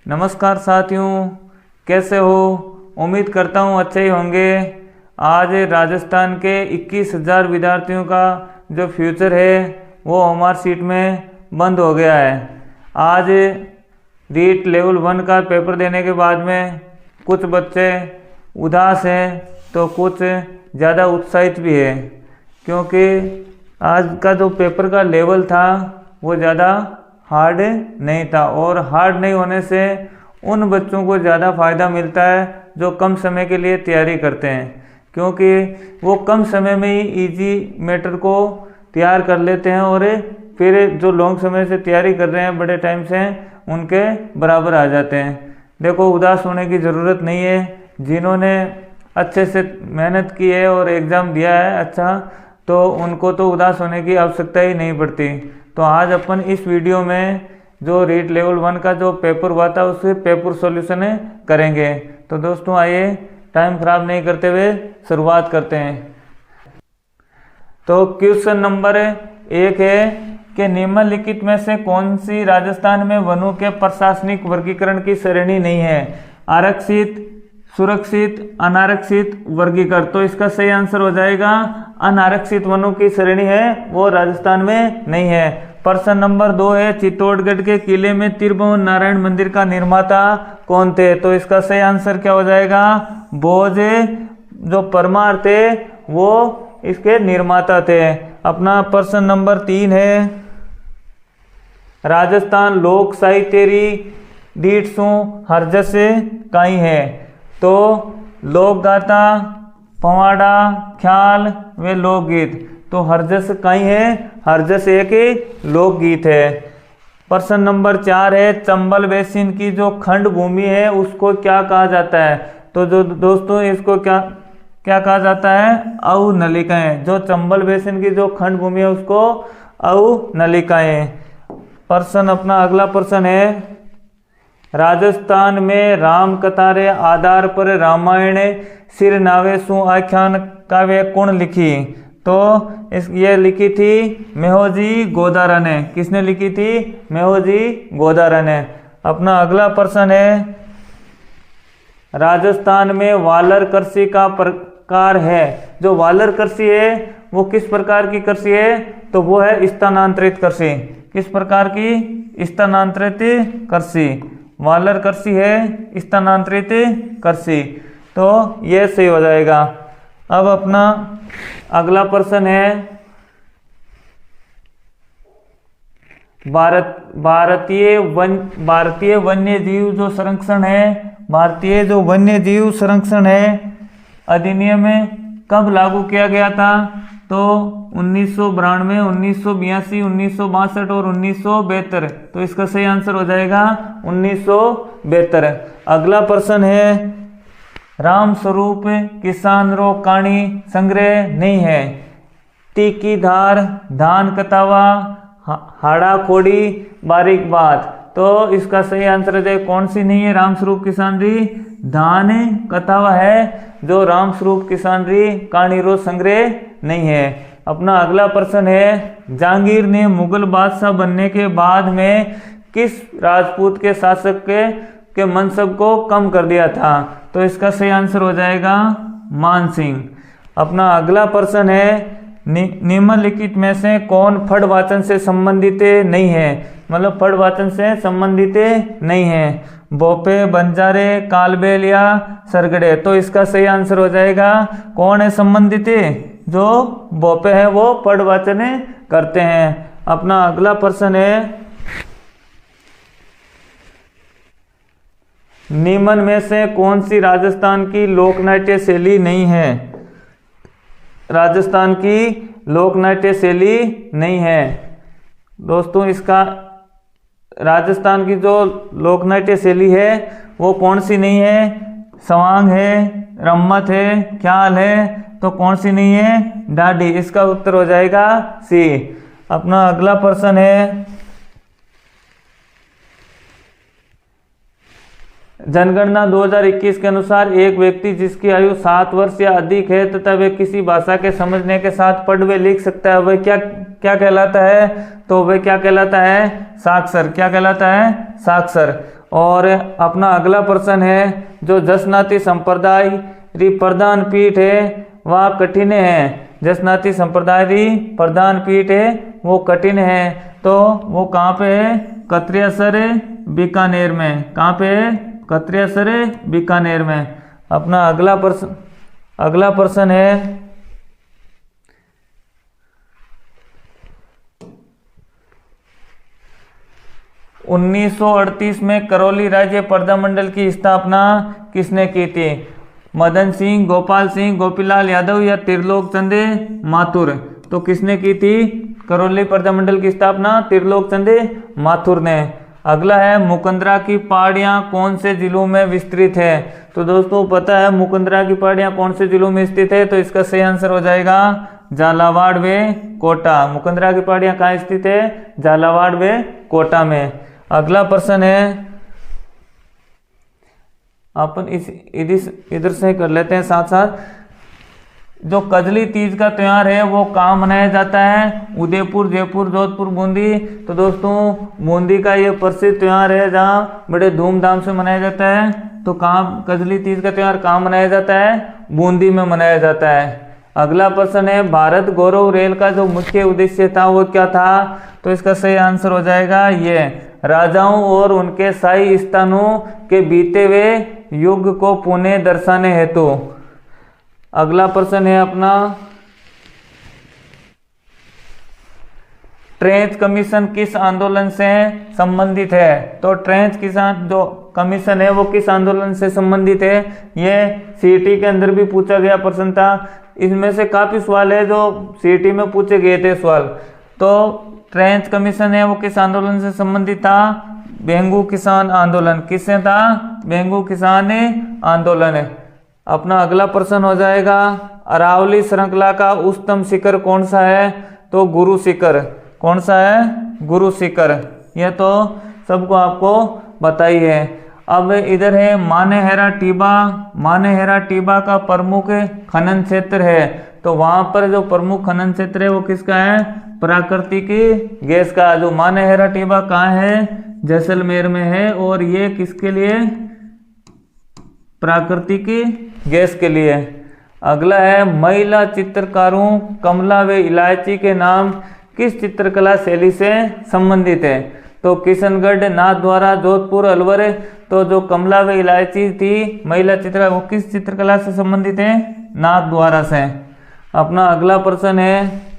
नमस्कार साथियों, कैसे हो? उम्मीद करता हूँ अच्छे ही होंगे। आज राजस्थान के 21,000 विद्यार्थियों का जो फ्यूचर है वो हमारी सीट में बंद हो गया है। आज रीट लेवल 1 का पेपर देने के बाद में कुछ बच्चे उदास हैं तो कुछ ज़्यादा उत्साहित भी है, क्योंकि आज का जो पेपर का लेवल था वो ज़्यादा हार्ड नहीं था और हार्ड नहीं होने से उन बच्चों को ज़्यादा फ़ायदा मिलता है जो कम समय के लिए तैयारी करते हैं, क्योंकि वो कम समय में ही इजी मैटर को तैयार कर लेते हैं और फिर जो लॉन्ग समय से तैयारी कर रहे हैं बड़े टाइम से उनके बराबर आ जाते हैं। देखो, उदास होने की ज़रूरत नहीं है। जिन्होंने अच्छे से मेहनत की है और एग्ज़ाम दिया है अच्छा, तो उनको तो उदास होने की आवश्यकता ही नहीं पड़ती। तो आज अपन इस वीडियो में जो रीट लेवल 1 का जो पेपर हुआ था उसके पेपर सॉल्यूशन करेंगे। तो दोस्तों आइए टाइम खराब नहीं करते हुए शुरुआत करते हैं। तो क्वेश्चन नंबर 1 है कि निम्नलिखित में से कौन सी राजस्थान में वनों के प्रशासनिक वर्गीकरण की श्रेणी नहीं है? आरक्षित, सुरक्षित, अनारक्षित, वर्गीकृत। तो इसका सही आंसर हो जाएगा अनारक्षित वनों की श्रेणी है वो राजस्थान में नहीं है। प्रश्न नंबर 2 है चित्तौड़गढ़ के किले में त्रिभुवन नारायण मंदिर का निर्माता कौन थे? तो इसका सही आंसर क्या हो जाएगा? भोज जो परमार थे वो इसके निर्माता थे। अपना प्रश्न नंबर 3 है राजस्थान लोक साहित्य रीठ हरजस काई है? तो लोक गाथा, पवाड़ा, ख्याल व लोकगीत। तो हरजस काई है? हरजस एक लोकगीत है। प्रश्न नंबर 4 है चंबल बेसिन की जो खंड भूमि है उसको क्या कहा जाता है? तो जो दोस्तों इसको क्या कहा जाता है? अवनलिकाएं। जो चंबल बेसिन की जो खंड भूमि है उसको अवनलिकाएं। प्रश्न अपना अगला प्रश्न है राजस्थान में राम कथारे आधार पर रामायण सिरनावे सु आख्यान काव्य कौन लिखी? तो ये लिखी थी मेहोजी गोदारा ने। किसने लिखी थी? मेहोजी गोदारा ने। अपना अगला प्रश्न है राजस्थान में वालर कृषि का प्रकार है। जो वालर कृषि है वो किस प्रकार की कृषि है? तो वो है स्थानांतरित कृषि। किस प्रकार की? स्थानांतरित कृषि। वालर कृषि है स्थानांतरित कृषि। तो ये सही हो जाएगा। अब अपना अगला प्रश्न है भारतीय वन्य जीव जो संरक्षण है, भारतीय जो वन्य जीव संरक्षण है अधिनियम कब लागू किया गया था? तो 1992, 1982, 1962 और 1972। तो इसका सही आंसर हो जाएगा 1972। अगला प्रश्न है राम स्वरूप किसान रो कहानी संग्रह नहीं है? तीखी धार, धान कतावा, हाड़ा खोड़ी, बारीक बात। तो इसका सही आंसर है कौन सी नहीं है? राम स्वरूप किसान री धान कतावा है जो राम स्वरूप किसान री कहानी रो संग्रह नहीं है। अपना अगला प्रश्न है जहांगीर ने मुगल बादशाह बनने के बाद में किस राजपूत के शासक के मनसब को कम कर दिया था? तो इसका सही आंसर हो जाएगा मान सिंह। अपना अगला प्रश्न है निम्नलिखित में से कौन फड़ वाचन से संबंधित नहीं है? मतलब फड़ वाचन से संबंधित नहीं है। बोपे, बंजारे, कालबेल या सरगड़े। तो इसका सही आंसर हो जाएगा कौन है संबंधित? जो बोपे है वो फड़ वाचन करते हैं। अपना अगला प्रश्न है निम्न में से कौन सी राजस्थान की लोकनाट्य शैली नहीं है? राजस्थान की लोकनाट्य शैली नहीं है। दोस्तों इसका राजस्थान की जो लोकनाट्य शैली है वो कौन सी नहीं है? सवांग है, रम्मत है, ख्याल है। तो कौन सी नहीं है? डाडी। इसका उत्तर हो जाएगा सी। अपना अगला प्रश्न है जनगणना 2021 के अनुसार एक व्यक्ति जिसकी आयु 7 वर्ष या अधिक है तथा वह किसी भाषा के समझने के साथ पढ़ व लिख सकता है, वह क्या कहलाता है? तो वह क्या कहलाता है? साक्षर। क्या कहलाता है? साक्षर। और अपना अगला प्रश्न है जो जसनाती संप्रदाय री प्रधान पीठ है वह कठिन है। जसनाती संप्रदाय री प्रधान पीठ है वो कठिन है, तो वो कहाँ पे है? कत्रियासर बीकानेर में। कहाँ पे है? कत्रियासर बीकानेर में। अपना अगला प्रश्न है 1938 में करौली राज्य प्रधानमंडल की स्थापना किसने की थी? मदन सिंह, गोपाल सिंह, गोपीलाल यादव या त्रिलोक चंद माथुर? तो किसने की थी करौली प्रधानमंडल की स्थापना? त्रिलोक चंद माथुर ने। अगला है मुकंदरा की पहाड़ियाँ कौन से जिलों में विस्तृत है? तो दोस्तों पता है मुकंदरा की पहाड़ियाँ कौन से जिलों में स्थित है, तो इसका सही आंसर हो जाएगा झालावाड़ व कोटा। मुकंदरा की पहाड़ियाँ कहाँ स्थित है? झालावाड़ व कोटा में। अगला प्रश्न है अपन इधर से कर लेते हैं साथ साथ। जो कजली तीज का त्योहार है वो कहाँ मनाया जाता है? उदयपुर, जयपुर, जोधपुर, बूंदी। तो दोस्तों बूंदी का ये प्रसिद्ध त्योहार है जहाँ बड़े धूमधाम से मनाया जाता है। तो कहाँ कजली तीज का त्योहार कहाँ मनाया जाता है? बूंदी में मनाया जाता है। अगला प्रश्न है भारत गौरव रेल का जो मुख्य उद्देश्य था वो क्या था? तो इसका सही आंसर हो जाएगा ये राजाओं और उनके शाही स्थानों के बीते हुए युग को पुनः दर्शाने हेतु। अगला प्रश्न है अपना ट्रेंच कमीशन किस आंदोलन से संबंधित है? तो ट्रेंच किसान जो कमीशन है वो किस आंदोलन से संबंधित है? ये सीईटी के अंदर भी पूछा गया प्रश्न था। इसमें से काफी सवाल है जो सीईटी में पूछे गए थे सवाल। तो ट्रेंच कमीशन है वो किस आंदोलन से संबंधित था? भेंगू किसान आंदोलन। किससे था? भेंगू किसान आंदोलन है। अपना अगला प्रश्न हो जाएगा अरावली श्रृंखला का उच्चतम शिखर कौन सा है? तो गुरु शिखर। कौन सा है? गुरु शिखर। यह तो सबको आपको बताई है। अब इधर है मानेहरा टीबा। मानेहरा टीबा का प्रमुख खनन क्षेत्र है। तो वहां पर जो प्रमुख खनन क्षेत्र है वो किसका है? प्राकृतिक गैस का। जो मानेहरा टीबा कहाँ है? जैसलमेर में है। और ये किसके लिए? प्राकृतिक गैस के लिए। अगला है महिला चित्रकारों कमला व इलायची के नाम किस चित्रकला शैली से संबंधित है? तो किशनगढ़, नाथद्वारा, जोधपुर, अलवर। तो जो कमला व इलायची थी महिला चित्र वो किस चित्रकला से संबंधित है? नाथद्वारा से। अपना अगला प्रश्न है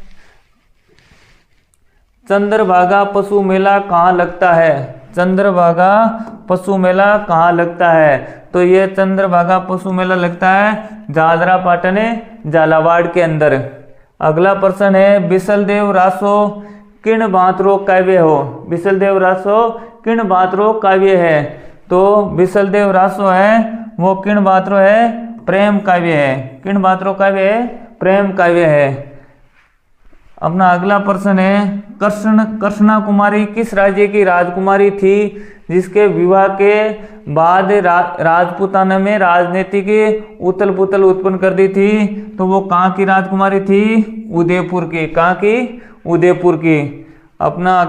चंद्रभागा पशु मेला कहाँ लगता है? चंद्रभागा पशु मेला कहाँ लगता है? तो ये चंद्रभागा पशु मेला लगता है झालरा पाटन झालावाड़ के अंदर। अगला प्रश्न है बिसलदेव रासो किण बातरो काव्य हो? बिसलदेव रासो किण बातरो काव्य है? तो बिसलदेव रासो है वो किण बातरो है? प्रेम काव्य है। किण बातरो काव्य है? प्रेम काव्य है। अपना अगला प्रश्न है कृष्णा कुमारी किस राज्य की राजकुमारी थी जिसके विवाह के बाद राजपूताना में राजनीतिक उथल पुथल उत्पन्न कर दी थी? तो वो कहाँ की राजकुमारी थी? उदयपुर की। कहाँ की? उदयपुर की। अपना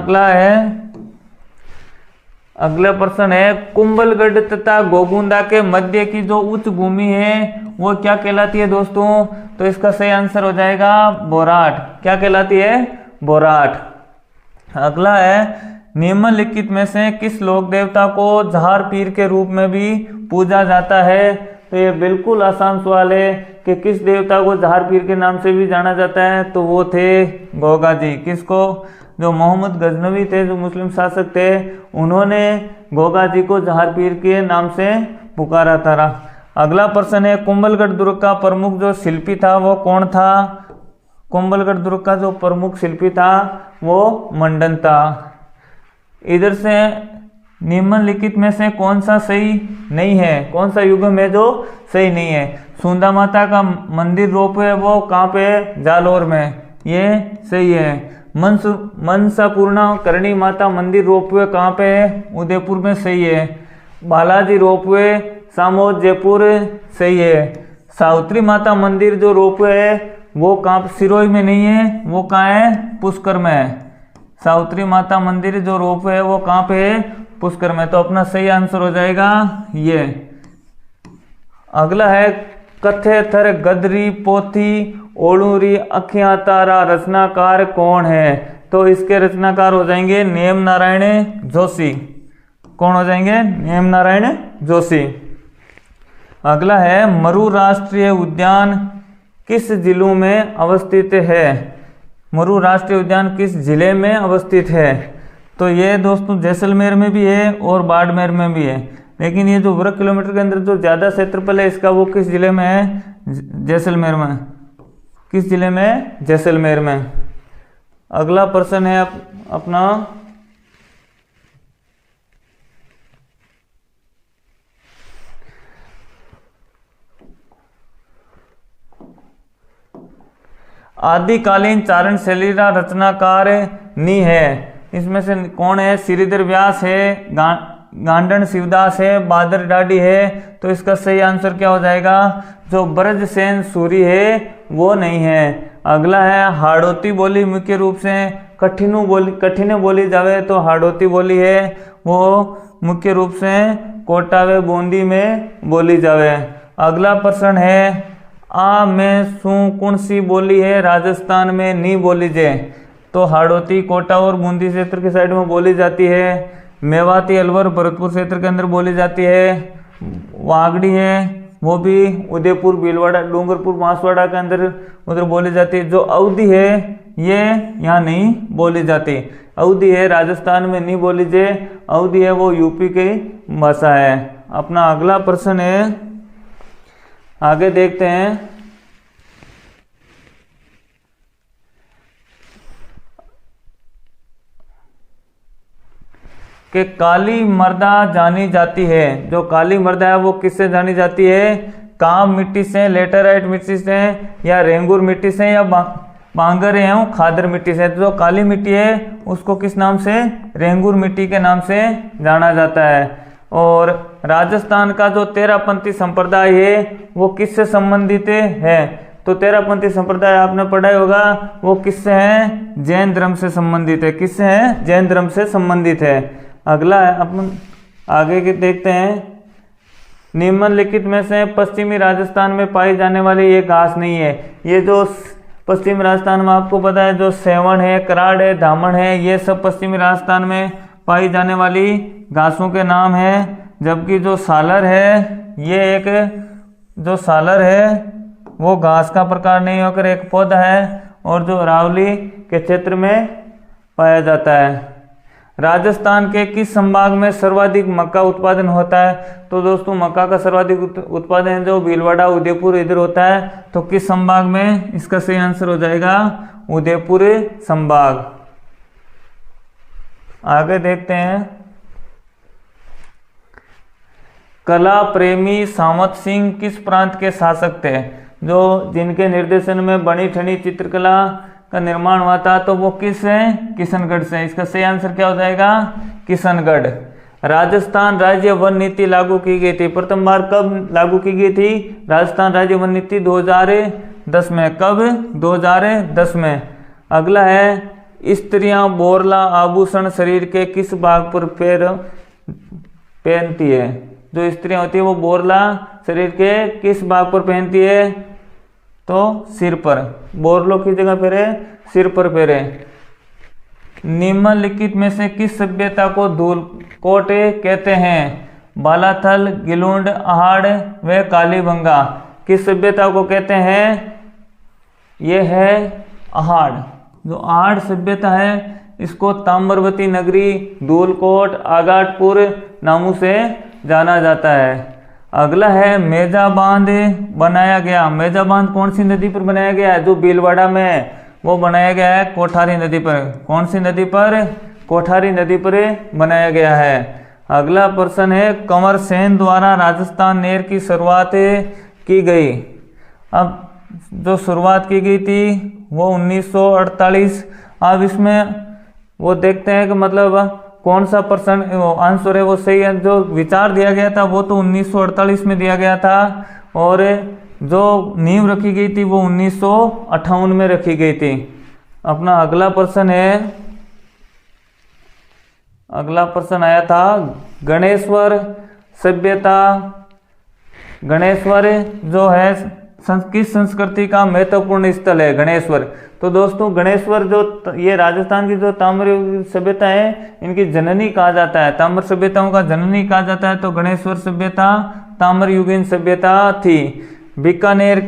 अगला प्रश्न है कुंभलगढ़ तथा गोगुंदा के मध्य की जो उच्च भूमि है वो क्या कहलाती है दोस्तों? तो इसका सही आंसर हो जाएगा बोराट। क्या कहलाती है? बोराट। अगला है निम्नलिखित में से किस लोक देवता को जहार पीर के रूप में भी पूजा जाता है? तो ये बिल्कुल आसान सवाल है कि किस देवता को जहार पीर के नाम से भी जाना जाता है? तो वो थे गोगा जी। किसको? जो मोहम्मद गजनवी थे जो मुस्लिम शासक थे उन्होंने गोगा जी को जहार पीर के नाम से पुकारा था। अगला प्रश्न है कुंभलगढ़ दुर्ग का प्रमुख जो शिल्पी था वो कौन था? कुंभलगढ़ दुर्ग का जो प्रमुख शिल्पी था वो मंडन था। इधर से निम्नलिखित में से कौन सा सही नहीं है? कौन सा युग में जो सही नहीं है? सुंदा माता का मंदिर रोपवे वो कहाँ पे? जालोर में। ये सही है। मनसापूर्णा करणी माता मंदिर रोपवे कहाँ पे है? उदयपुर में। सही है। बालाजी रोपवे सामोद जयपुर। सही है। सावित्री माता मंदिर जो रोपवे है वो कहाँ? सिरोही में नहीं है, वो कहाँ है? पुष्कर में है। सावित्री माता मंदिर जो रोपवे है वो कहाँ पे है? पुष्कर में। तो अपना सही आंसर हो जाएगा ये। अगला है कथे थर गदरी पोथी ओलूरी अखियां तारा रचनाकार कौन है? तो इसके रचनाकार हो जाएंगे नेम नारायण जोशी। कौन हो जाएंगे? नेम नारायण जोशी। अगला है मरु राष्ट्रीय उद्यान किस जिलों में अवस्थित है? मरु राष्ट्रीय उद्यान किस जिले में अवस्थित है? तो ये दोस्तों जैसलमेर में भी है और बाड़मेर में भी है, लेकिन ये जो वर्ग किलोमीटर के अंदर जो ज़्यादा क्षेत्रफल है इसका वो किस जिले में है? जैसलमेर में। किस जिले में? जैसलमेर में। अगला प्रश्न है अपना आदिकालीन चारण शैली का रचनाकार नी है। इसमें से कौन है? श्रीधर व्यास है, गांडन शिवदास है, बादर डाडी है। तो इसका सही आंसर क्या हो जाएगा? जो ब्रजसेन सूरी है वो नहीं है। अगला है हाड़ौती बोली मुख्य रूप से कठिन बोली जावे तो हाड़ौती बोली है वो मुख्य रूप से कोटा व बूंदी में बोली जावे। अगला प्रश्न है आ में सू कौन सी बोली है राजस्थान में नहीं बोली जाए? तो हाड़ौती कोटा और बूंदी क्षेत्र के साइड में बोली जाती है। मेवाती अलवर भरतपुर क्षेत्र के अंदर बोली जाती है। वागड़ी है वो भी उदयपुर भीलवाड़ा डूंगरपुर बांसवाड़ा के अंदर उधर बोली जाती है। जो अवधी है ये यहाँ नहीं बोली जाती। अवधी है राजस्थान में नहीं बोली जाए, अवधी है वो यूपी की भाषा है। अपना अगला प्रश्न है, आगे देखते हैं। कि काली मर्दा जानी जाती है। जो काली मर्दा है वो किससे जानी जाती है? काम मिट्टी से, लेटराइट मिट्टी से, या रेंगुर मिट्टी से, या बांगर एवं खादर मिट्टी से। तो जो काली मिट्टी है उसको किस नाम से? रेंगुर मिट्टी के नाम से जाना जाता है। और राजस्थान का जो तेरापंथी संप्रदाय है वो किससे संबंधित है? तो तेरापंथी संप्रदाय आपने पढ़ा होगा वो किससे है? जैन धर्म से संबंधित है। किससे है? जैन धर्म से संबंधित है। अगला है अपन आगे के देखते हैं। निम्नलिखित में से पश्चिमी राजस्थान में पाई जाने वाली ये घास नहीं है। ये जो पश्चिमी राजस्थान में आपको पता है जो सेवण है, कराड़ है, धामण है, ये सब पश्चिमी राजस्थान में पाई जाने वाली घासों के नाम है। जबकि जो सालर है ये एक जो सालर है वो घास का प्रकार नहीं होकर एक पौधा है और जो अरावली के क्षेत्र में पाया जाता है। राजस्थान के किस संभाग में सर्वाधिक मक्का उत्पादन होता है? तो दोस्तों मक्का का सर्वाधिक उत्पादन जो भीलवाड़ा उदयपुर इधर होता है। तो किस संभाग में? इसका सही आंसर हो जाएगा उदयपुर संभाग। आगे देखते हैं। कला प्रेमी सावंत सिंह किस प्रांत के शासक थे? जो जिनके निर्देशन में बनी ठनी चित्रकला का निर्माण हुआ था तो वो किस है? किशनगढ़ से। इसका सही आंसर क्या हो जाएगा? किशनगढ़। राजस्थान राज्य वन नीति लागू की गई थी। प्रथम बार कब लागू की गई थी? राजस्थान राज्य वन नीति 2010 में। कब? 2010 में। अगला है स्त्रियां बोरला आभूषण शरीर के किस भाग पर पहनती है? जो स्त्रियां होती है वो बोरला शरीर के किस भाग पर पहनती है? तो सिर पर। बोरलो की जगह फेरे सिर पर फेरे। निम्नलिखित में से किस सभ्यता को धूलकोट कहते हैं? बालाथल, गिलुंड, आहड़ व कालीबंगा। किस सभ्यता को कहते हैं? ये है आहड़। जो आहड़ सभ्यता है इसको ताम्रवती नगरी, धूलकोट, आगाटपुर नामों से जाना जाता है। अगला है मेजा बांध बनाया गया। मेजा बांध कौन सी नदी पर बनाया गया है? जो भीलवाड़ा में है वो बनाया गया है कोठारी नदी पर। कौन सी नदी पर? कोठारी नदी पर बनाया गया है। अगला प्रश्न है कंवर सेन द्वारा राजस्थान नेर की शुरुआत की गई। अब जो शुरुआत की गई थी वो 1948। अब इसमें वो देखते हैं कि मतलब कौन सा प्रश्न आंसर है वो सही है। जो विचार दिया गया था वो तो 1948 में दिया गया था और जो नींव रखी गई थी वो 1958 में रखी गई थी। अपना अगला प्रश्न है, अगला प्रश्न आया था गणेश्वर सभ्यता। गणेश्वर जो है किस संस्कृति का महत्वपूर्ण स्थल है? गणेश्वर। तो दोस्तों गणेश्वर जो ये राजस्थान की जो ताम्र सभ्यता है इनकी जननी कहा जाता है, ताम्र सभ्यताओं का जननी कहा जाता है। तो गणेश्वर सभ्यता ताम्र युगीन सभ्यता थी। बीकानेर,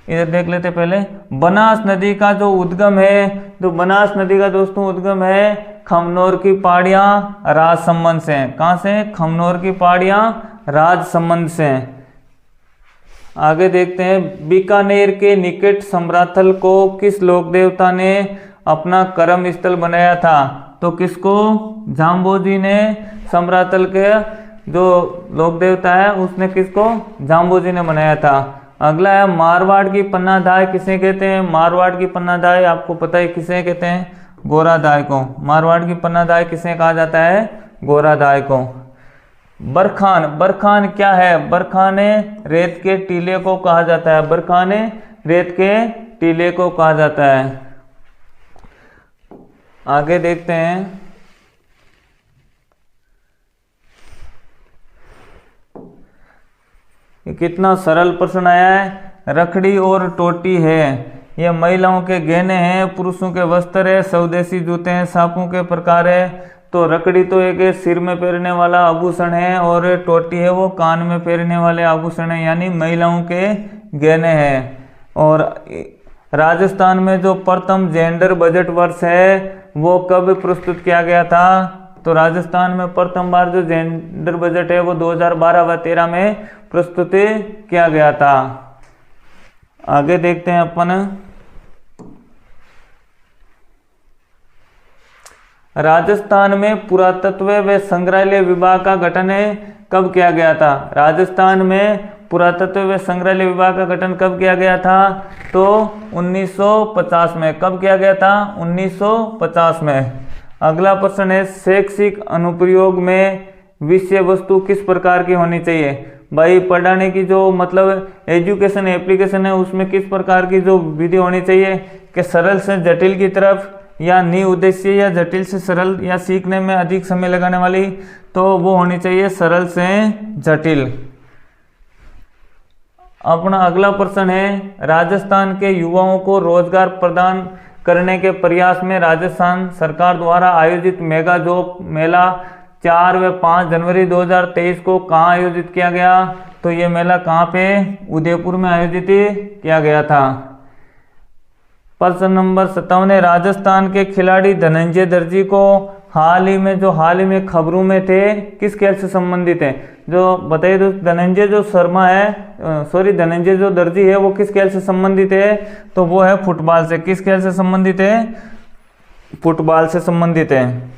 इधर देख लेते पहले। बनास नदी का जो उद्गम है, तो बनास नदी का दोस्तों उद्गम है खमनोर की पहाड़ियां राजसमंद से। कहां से? खमनोर की पहाड़ियां राजसमंद से। आगे देखते हैं बीकानेर के निकट समराथल को किस लोक देवता ने अपना कर्म स्थल बनाया था? तो किसको? जाम्बोजी ने समराथल के जो लोक देवता है उसने किसको? जाम्बोजी ने बनाया था। अगला है मारवाड़ की पन्नाधाय किसे कहते हैं? मारवाड़ की पन्नाधाय आपको पता है किसे कहते हैं? गोराधाय को। मारवाड़ की पन्नाधाय किसे कहा जाता है? गोराधाय को। बरखान, बरखान क्या है? बरखान रेत के टीले को कहा जाता है। बरखान रेत के टीले को कहा जाता है। आगे देखते हैं कितना सरल प्रश्न आया है। रखड़ी और टोटी है, ये महिलाओं के गहने हैं, पुरुषों के वस्त्र है, स्वदेशी जूते हैं, सांपों के प्रकार है। तो रखड़ी तो एक सिर में पहनने वाला आभूषण है और टोटी है वो कान में पहनने वाले आभूषण है, यानी महिलाओं के गहने हैं। और राजस्थान में जो प्रथम जेंडर बजट वर्ष है वो कब प्रस्तुत किया गया था? तो राजस्थान में प्रथम बार जो जेंडर बजट है वो 2012 व 13 में प्रस्तुत किया गया था। आगे देखते हैं अपन राजस्थान में पुरातत्व व संग्रहालय विभाग का गठन कब किया गया था? राजस्थान में पुरातत्व व संग्रहालय विभाग का गठन कब किया गया था? तो 1950 में। कब किया गया था? 1950 में। अगला प्रश्न है शैक्षिक अनुप्रयोग में विषय वस्तु किस प्रकार की होनी चाहिए? भाई पढ़ाने की जो मतलब एजुकेशन एप्लीकेशन है उसमें किस प्रकार की जो विधि होनी चाहिए कि सरल से जटिल की तरफ, या निउद्देश्य या जटिल से सरल, या सीखने में अधिक समय लगाने वाली? तो वो होनी चाहिए सरल से जटिल। अपना अगला प्रश्न है राजस्थान के युवाओं को रोजगार प्रदान करने के प्रयास में राजस्थान सरकार द्वारा आयोजित मेगा जॉब मेला 4 व 5 जनवरी 2023 को कहाँ आयोजित किया गया? तो ये मेला कहाँ पे? उदयपुर में आयोजित किया गया था। प्रश्न नंबर 57 राजस्थान के खिलाड़ी धनंजय दर्जी को हाल ही में खबरों में थे किस खेल से संबंधित है? जो बताइए दोस्त, धनंजय जो शर्मा है धनंजय जो दर्जी है वो किस खेल से संबंधित है? तो वो है फुटबॉल से। किस खेल से संबंधित है? फुटबॉल से संबंधित है।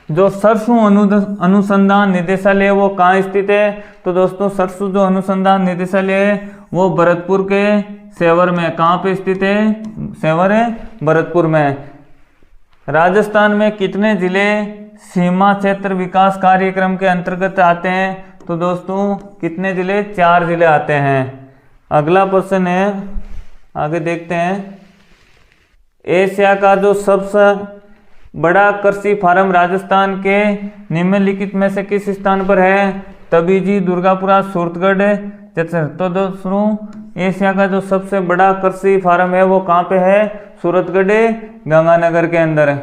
जो सरसू अनुसंधान निदेशालय वो कहाँ स्थित है? तो दोस्तों सरसू जो अनुसंधान निदेशालय है वो भरतपुर के सेवर में। कहाँ पे स्थित है? सेवर है भरतपुर में। राजस्थान में कितने जिले सीमा क्षेत्र विकास कार्यक्रम के अंतर्गत आते हैं? तो दोस्तों कितने जिले? 4 जिले आते हैं। अगला प्रश्न है, आगे देखते हैं एशिया का जो सबसे बड़ा कृषि फार्म राजस्थान के निम्नलिखित में से किस स्थान पर है? तबीजी, दुर्गापुरा, सूरतगढ़, जैसे। तो दोस्तों एशिया का जो सबसे बड़ा कृषि फार्म है वो कहाँ पे है? सूरतगढ़, गंगानगर के अंदर।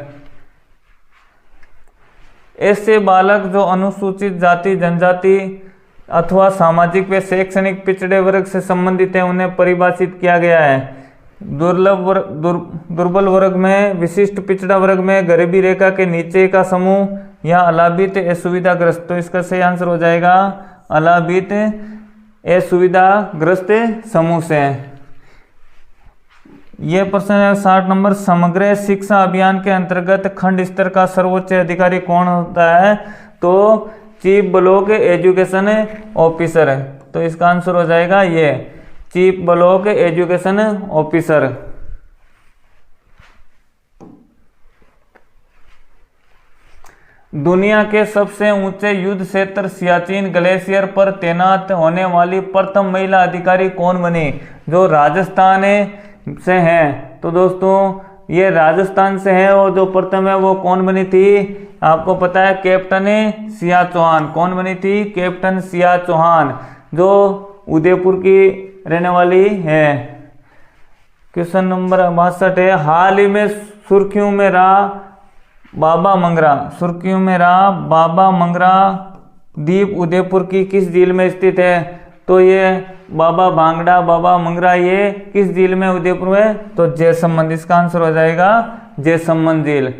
ऐसे बालक जो अनुसूचित जाति जनजाति अथवा सामाजिक व शैक्षणिक पिछड़े वर्ग से संबंधित है उन्हें परिभाषित किया गया है। दुर्बल वर्ग में, विशिष्ट पिछड़ा वर्ग में, गरीबी रेखा के नीचे का समूह, या अलाभित असुविधाग्रस्त। तो इसका सही आंसर हो जाएगा अलाभित असुविधाग्रस्त समूह से। यह प्रश्न है 60 नंबर समग्र शिक्षा अभियान के अंतर्गत खंड स्तर का सर्वोच्च अधिकारी कौन होता है? तो चीफ ब्लॉक एजुकेशन ऑफिसर। तो इसका आंसर हो जाएगा ये चीफ ब्लॉक एजुकेशन ऑफिसर। दुनिया के सबसे ऊंचे युद्ध क्षेत्र सियाचिन ग्लेशियर पर तैनात होने वाली प्रथम महिला अधिकारी कौन बनी? जो राजस्थान से हैं। तो दोस्तों ये राजस्थान से है और जो प्रथम है वो कौन बनी थी? आपको पता है कैप्टन सिया चौहान। कौन बनी थी? कैप्टन सिया चौहान, जो उदयपुर की रहने वाली है। क्वेश्चन नंबर 62 है, हाल ही में सुर्खियों में रहा बाबा मंगरा, सुर्खियों में रहा बाबा मंगरा द्वीप उदयपुर की किस झील में स्थित है? तो ये बाबा भांगड़ा, बाबा मंगरा ये किस झील में उदयपुर में? तो जयसमंद, इसका आंसर हो जाएगा जयसमंद झील।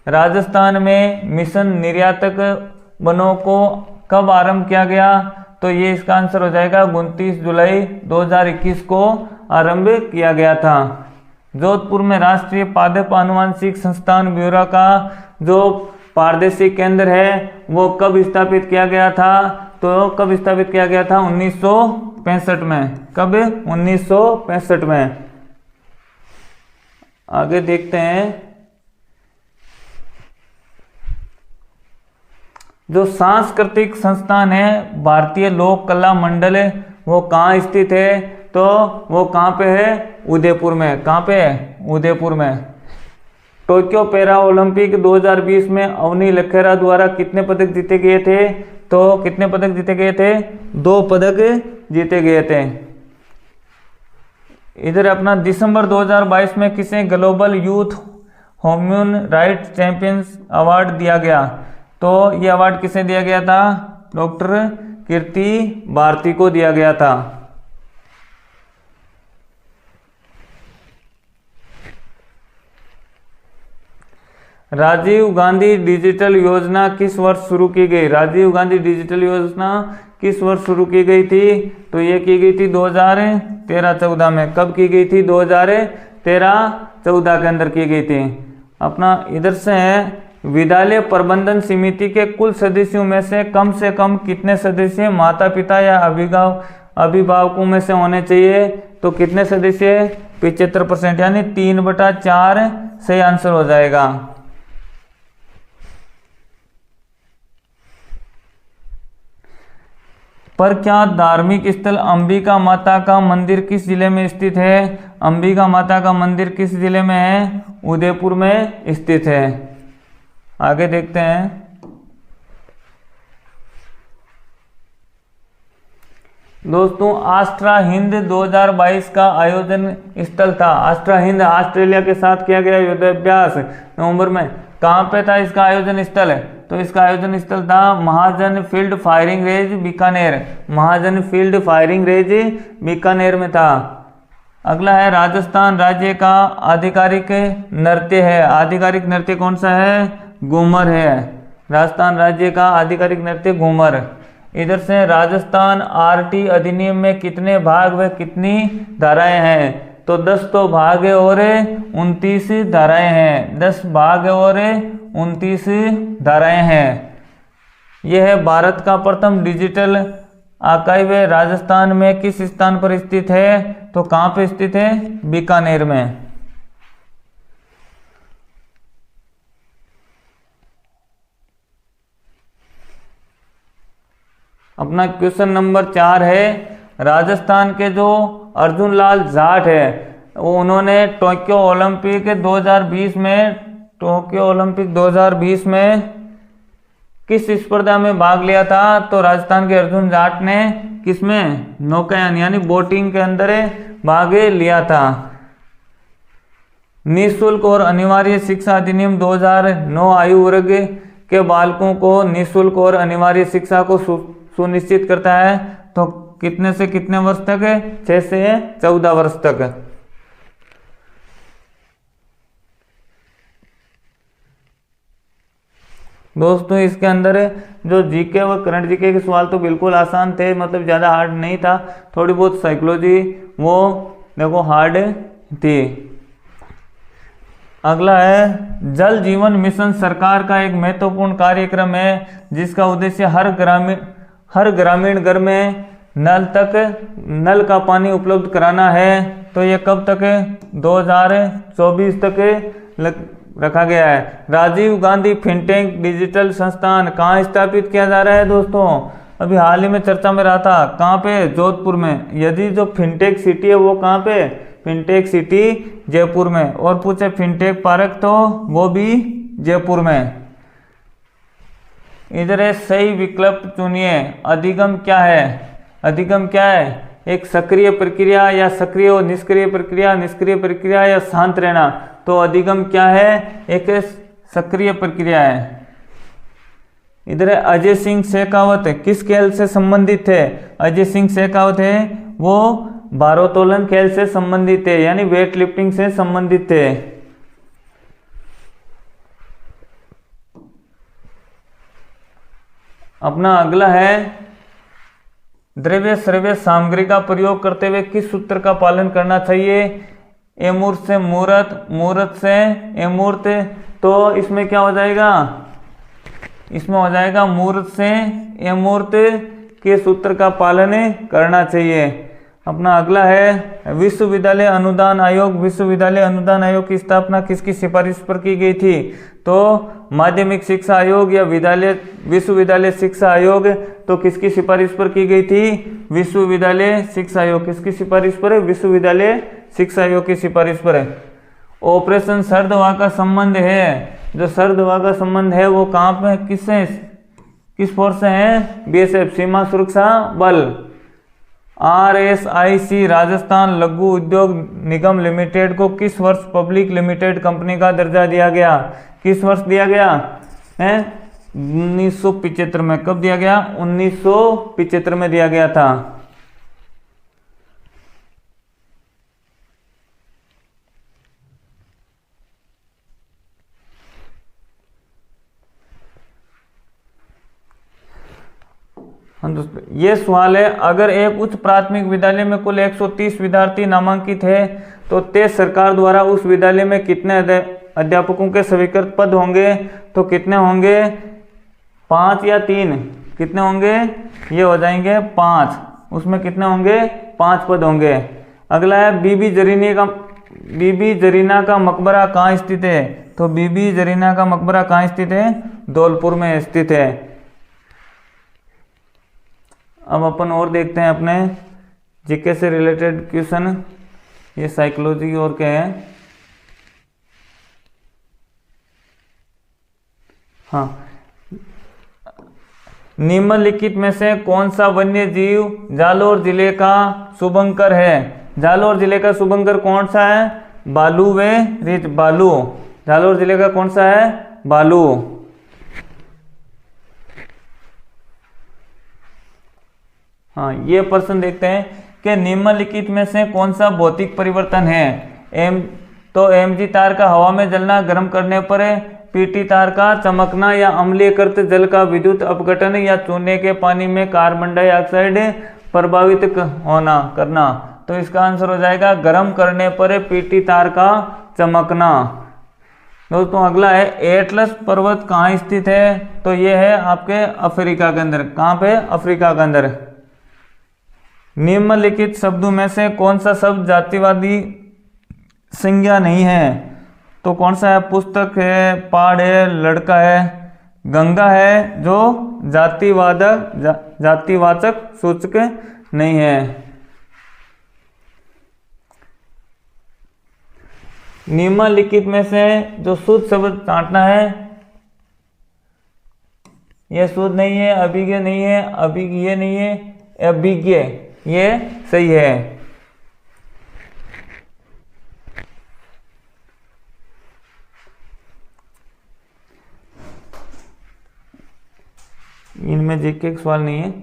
राजस्थान में मिशन निर्यातक वनों को कब आरंभ किया गया? तो ये इसका आंसर हो जाएगा 29 जुलाई 2021 को आरंभ किया गया था। जोधपुर में राष्ट्रीय पादप आनुवंशिक संस्थान ब्यूरो का जो प्रादेशिक केंद्र है वो कब स्थापित किया गया था? तो कब स्थापित किया गया था? 1965 में। कब? 1965 में। आगे देखते हैं, जो सांस्कृतिक संस्थान है भारतीय लोक कला मंडल वो कहाँ स्थित है? तो वो कहाँ पे है? उदयपुर में। कहाँ पे है? उदयपुर में। टोक्यो पैरा ओलंपिक 2020 में अवनी लखेरा द्वारा कितने पदक जीते गए थे? तो कितने पदक जीते गए थे? 2 पदक जीते गए थे। इधर अपना दिसंबर 2022 में किसे global youth human rights champions award दिया गया? तो ये अवार्ड किसे दिया गया था? डॉक्टर कीर्ति भारती को दिया गया था। राजीव गांधी डिजिटल योजना किस वर्ष शुरू की गई? राजीव गांधी डिजिटल योजना किस वर्ष शुरू की गई थी? तो ये की गई थी 2013-14 में। कब की गई थी? 2013-14 के अंदर की गई थी। अपना इधर से है, विद्यालय प्रबंधन समिति के कुल सदस्यों में से कम कितने सदस्य माता पिता या अभिभावकों में से होने चाहिए? तो कितने सदस्य? 75%, यानी 3/4 सही आंसर हो जाएगा। प्रख्यात धार्मिक स्थल अंबिका माता का मंदिर किस जिले में स्थित है? अंबिका माता का मंदिर किस जिले में है? उदयपुर में स्थित है। आगे देखते हैं, दोस्तों आस्ट्रा हिंद 2022 का आयोजन स्थल था। आस्ट्रा हिंद ऑस्ट्रेलिया के साथ किया गया युद्धाभ्यास नवंबर में। कहाँ पे था इसका आयोजन स्थल? तो इसका आयोजन स्थल था महाजन फील्ड फायरिंग रेंज बीकानेर। महाजन फील्ड फायरिंग रेंज बीकानेर में था। अगला है, राजस्थान राज्य का आधिकारिक नृत्य है। आधिकारिक नृत्य कौन सा है? घूमर है। राजस्थान राज्य का आधिकारिक नृत्य घूमर। इधर से राजस्थान आरटी अधिनियम में कितने भाग व कितनी धाराएं हैं? तो 10 तो भाग और 29 धाराएं हैं। 10 भाग और 29 धाराएं हैं। यह है भारत का प्रथम डिजिटल आर्काइव राजस्थान में किस स्थान पर स्थित है? तो कहाँ पे स्थित है? बीकानेर में। अपना क्वेश्चन नंबर 4 है, राजस्थान के जो अर्जुन लाल जाट है वो उन्होंने टोक्यो ओलंपिक 2020 में किस स्पर्धा में भाग लिया था? तो राजस्थान के अर्जुन जाट ने किसमें? नौकायन यानी बोटिंग के अंदर भाग लिया था। निःशुल्क और अनिवार्य शिक्षा अधिनियम 2009 आयु वर्ग के बालकों को निःशुल्क और अनिवार्य शिक्षा को सुनिश्चित करता है। तो कितने से कितने वर्ष तक? 6 से 14 वर्ष तक। दोस्तों इसके अंदर जो जीके व करंट जीके के सवाल तो बिल्कुल आसान थे, मतलब ज़्यादा हार्ड नहीं था। थोड़ी बहुत साइकोलॉजी वो देखो हार्ड थी। अगला है, जल जीवन मिशन सरकार का एक महत्वपूर्ण कार्यक्रम है जिसका उद्देश्य हर ग्रामीण घर में नल का पानी उपलब्ध कराना है। तो ये कब तक है? 2024 तक रखा गया है। राजीव गांधी फिनटेक डिजिटल संस्थान कहाँ स्थापित किया जा रहा है दोस्तों? अभी हाल ही में चर्चा में रहा था, कहाँ पे? जोधपुर में। यदि जो फिनटेक सिटी है वो कहाँ पे? फिनटेक सिटी जयपुर में। और पूछे फिनटेक पार्क तो वो भी जयपुर में। इधर है सही विकल्प चुनिए। अधिगम क्या है? अधिगम क्या है? एक सक्रिय प्रक्रिया या सक्रिय और निष्क्रिय प्रक्रिया, निष्क्रिय प्रक्रिया या शांत रहना। तो अधिगम क्या है? एक सक्रिय प्रक्रिया है। इधर है अजय सिंह शेखावत किस खेल से संबंधित है? अजय सिंह शेखावत है वो भारोत्तोलन खेल से संबंधित है, यानी वेट लिफ्टिंग से संबंधित है। अपना अगला है द्रव्य श्रव्य सामग्री का प्रयोग करते हुए किस सूत्र का पालन करना चाहिए? अमूर्त से मूर्त, मूर्त से अमूर्त। तो इसमें क्या हो जाएगा? इसमें हो जाएगा मूर्त से अमूर्त के सूत्र का पालन करना चाहिए। अपना अगला है विश्वविद्यालय अनुदान आयोग। विश्वविद्यालय अनुदान आयोग की स्थापना किसकी सिफारिश पर की गई थी? तो माध्यमिक शिक्षा आयोग या विश्वविद्यालय शिक्षा आयोग। तो किसकी सिफारिश पर की गई थी? विश्वविद्यालय शिक्षा आयोग। किसकी सिफारिश पर है? विश्वविद्यालय शिक्षा आयोग की सिफारिश पर है। ऑपरेशन सर्द हवा का संबंध है, जो सर्द हवा का संबंध है वो कहाँ पे, किससे, किस फोर्स से है? बीएसएफ, सीमा सुरक्षा बल। RSIC राजस्थान लघु उद्योग निगम लिमिटेड को किस वर्ष पब्लिक लिमिटेड कंपनी का दर्जा दिया गया? किस वर्ष दिया गया है? 1975 में। कब दिया गया? 1975 में दिया गया था। ये सवाल है, अगर एक उच्च प्राथमिक विद्यालय में कुल 130 विद्यार्थी नामांकित है तो तेज सरकार द्वारा उस विद्यालय में कितने अध्यापकों के स्वीकृत पद होंगे? तो कितने होंगे? 5 या 3? कितने होंगे? ये हो जाएंगे 5। उसमें कितने होंगे? 5 पद होंगे। अगला है बीबी जरीना का मकबरा कहाँ स्थित है? तो बीबी जरीना का मकबरा कहाँ स्थित है? धौलपुर में स्थित है। अब अपन और देखते हैं अपने जीके से रिलेटेड क्वेश्चन। ये साइकोलॉजी और क्या है? हाँ, निम्नलिखित में से कौन सा वन्य जीव जालोर जिले का शुभंकर है? जालोर जिले का शुभंकर कौन सा है? भालू व रीछ। भालू। जालोर जिले का कौन सा है? भालू। हाँ, ये प्रश्न देखते हैं कि निम्नलिखित में से कौन सा भौतिक परिवर्तन है? तो mg तार का हवा में जलना, गर्म करने पर pt तार का चमकना, या अम्लीकृत जल का विद्युत अपघटन, या चूने के पानी में कार्बन डाइऑक्साइड प्रभावित होना करना। तो इसका आंसर हो जाएगा गर्म करने पर pt तार का चमकना। दोस्तों अगला है एटलस पर्वत कहाँ स्थित है? तो ये है आपके अफ्रीका के अंदर। कहाँ पे? अफ्रीका के अंदर। निम्नलिखित शब्दों में से कौन सा शब्द जातिवादी संज्ञा नहीं है? तो कौन सा है? पुस्तक है, पहाड़ है, लड़का है, गंगा है, जो जातिवाचक सूचक नहीं है। निम्नलिखित में से जो शुद्ध शब्द चाटना है, यह शुद्ध नहीं है, अभिज्ञ नहीं है, अभिज्ञ नहीं है, अभिज्ञ, ये सही है। इनमें जीके का सवाल नहीं है,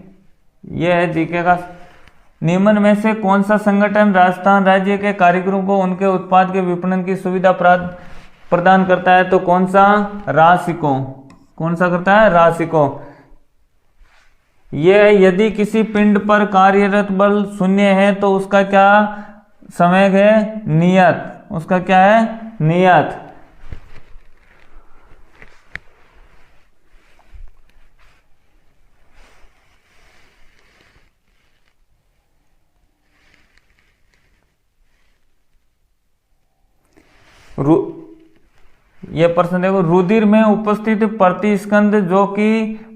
यह है जीके का। निम्न में से कौन सा संगठन राजस्थान राज्य के कारीगरों को उनके उत्पाद के विपणन की सुविधा प्रदान करता है? तो कौन सा? राशिको। कौन सा करता है? राशिको। यह यदि किसी पिंड पर कार्यरत बल शून्य है तो उसका क्या संवेग है? नियत। उसका क्या है? नियत। ये प्रश्न देखो, रुधिर में उपस्थित प्रतिस्कंद जो कि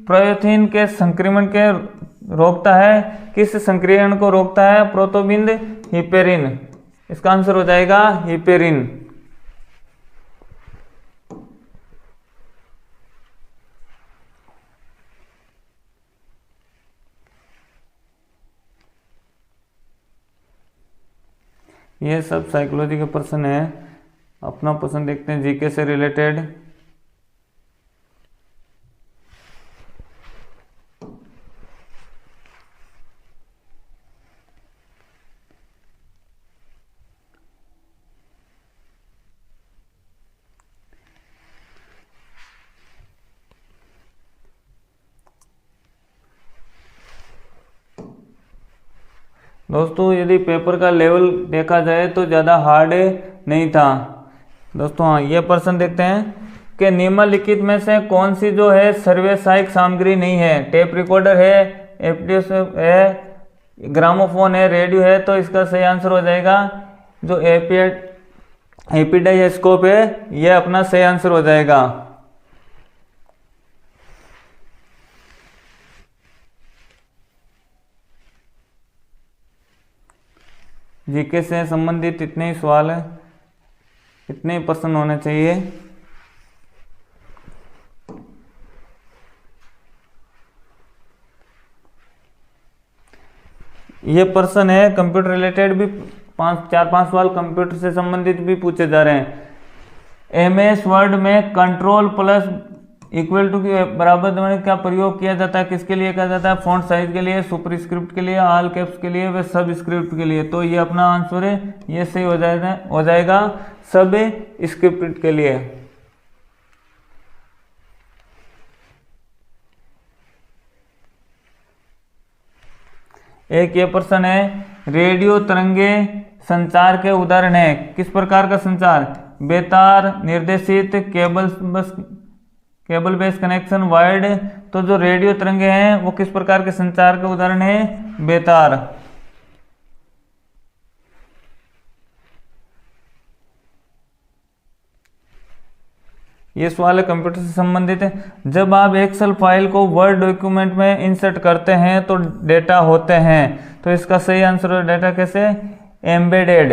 प्रयोथीन के संक्रमण के रोकता है, किस संक्रियण को रोकता है? प्रोटोबिंद हिपेरिन। इसका आंसर हो जाएगा हिपेरिन। ये सब साइकोलॉजी के प्रश्न है। अपना प्रश्न देखते हैं जीके से रिलेटेड। दोस्तों यदि पेपर का लेवल देखा जाए तो ज़्यादा हार्ड नहीं था दोस्तों। हाँ, ये प्रश्न देखते हैं कि निम्नलिखित में से कौन सी जो है सर्वव्यावसायिक सामग्री नहीं है? टेप रिकॉर्डर है, एफडीएस है, ग्रामोफोन है, रेडियो है। तो इसका सही आंसर हो जाएगा जो एपिडाइस्कोप है, यह अपना सही आंसर हो जाएगा। जीके से संबंधित इतने ही सवाल है, इतने ही प्रश्न होने चाहिए। ये प्रश्न है कंप्यूटर रिलेटेड भी, 4-5 सवाल कंप्यूटर से संबंधित भी पूछे जा रहे हैं। MS वर्ड में कंट्रोल प्लस इक्वल टू के बराबर दबाने का प्रयोग किया जाता है, किसके लिए किया जाता है? फॉन्ट साइज के लिए, सुपर स्क्रिप्ट के लिए, ऑल कैप्स के लिए व सब स्क्रिप्ट के लिए। तो ये अपना आंसर है, ये सही हो जाएगा सब स्क्रिप्ट के लिए। एक ये प्रश्न है, रेडियो तरंगे संचार के उदाहरण है। किस प्रकार का संचार? बेतार, निर्देशित, केबल बेस कनेक्शन, वायर्ड। तो जो रेडियो तरंगे हैं वो किस प्रकार के संचार के उदाहरण है? बेतार। ये सवाल है कंप्यूटर से संबंधित है। जब आप एक्सेल फाइल को वर्ड डॉक्यूमेंट में इंसर्ट करते हैं तो डेटा होते हैं। तो इसका सही आंसर है डेटा कैसे? एम्बेडेड।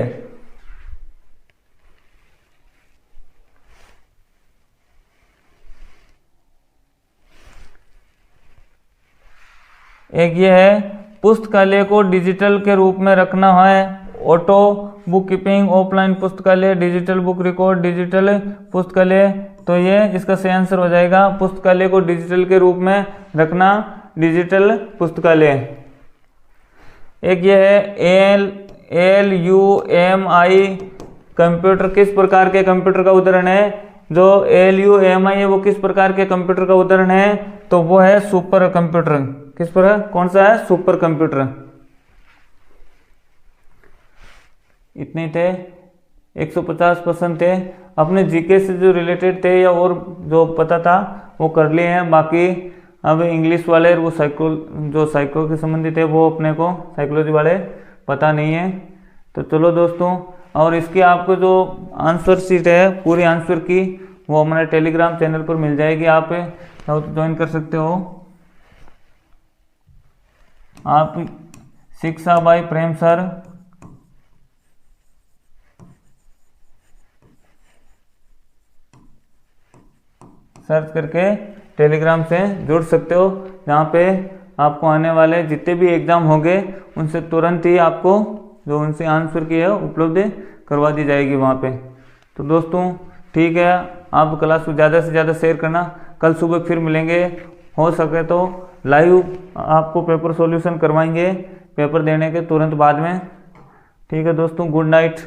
एक ये है, पुस्तकालय को डिजिटल के रूप में रखना है। ऑटो बुक कीपिंग, ऑफलाइन पुस्तकालय, डिजिटल बुक रिकॉर्ड, डिजिटल पुस्तकालय। तो ये इसका सही आंसर हो जाएगा पुस्तकालय को डिजिटल के रूप में रखना, डिजिटल पुस्तकालय। एक ये है ALUMI कंप्यूटर, किस प्रकार के कंप्यूटर का उदाहरण है? जो ALUMI है वो किस प्रकार के कंप्यूटर का उदाहरण है? तो वो है सुपर कंप्यूटर। किस पर? कौन सा है? Super computer. इतने थे, 150 प्रश्न थे। अपने जीके से जो रिलेटेड थे या और जो पता था वो कर लिए हैं। बाकी अब इंग्लिश वाले वो साइको के संबंधित है वो अपने को साइकोलॉजी वाले पता नहीं है। तो चलो दोस्तों, और इसकी आपको जो आंसर शीट है पूरी आंसर की वो हमारे टेलीग्राम चैनल पर मिल जाएगी, आप ज्वाइन कर सकते हो। आप शिक्षा बाय प्रेम सर सर्च करके टेलीग्राम से जुड़ सकते हो, जहाँ पे आपको आने वाले जितने भी एग्जाम होंगे उनसे तुरंत ही आपको जो उनसे आंसर की है उपलब्ध करवा दी जाएगी वहाँ पे। तो दोस्तों ठीक है, आप क्लास को ज़्यादा से ज़्यादा शेयर करना। कल सुबह फिर मिलेंगे, हो सके तो लाइव आपको पेपर सॉल्यूशन करवाएंगे पेपर देने के तुरंत बाद में। ठीक है दोस्तों, गुड नाइट।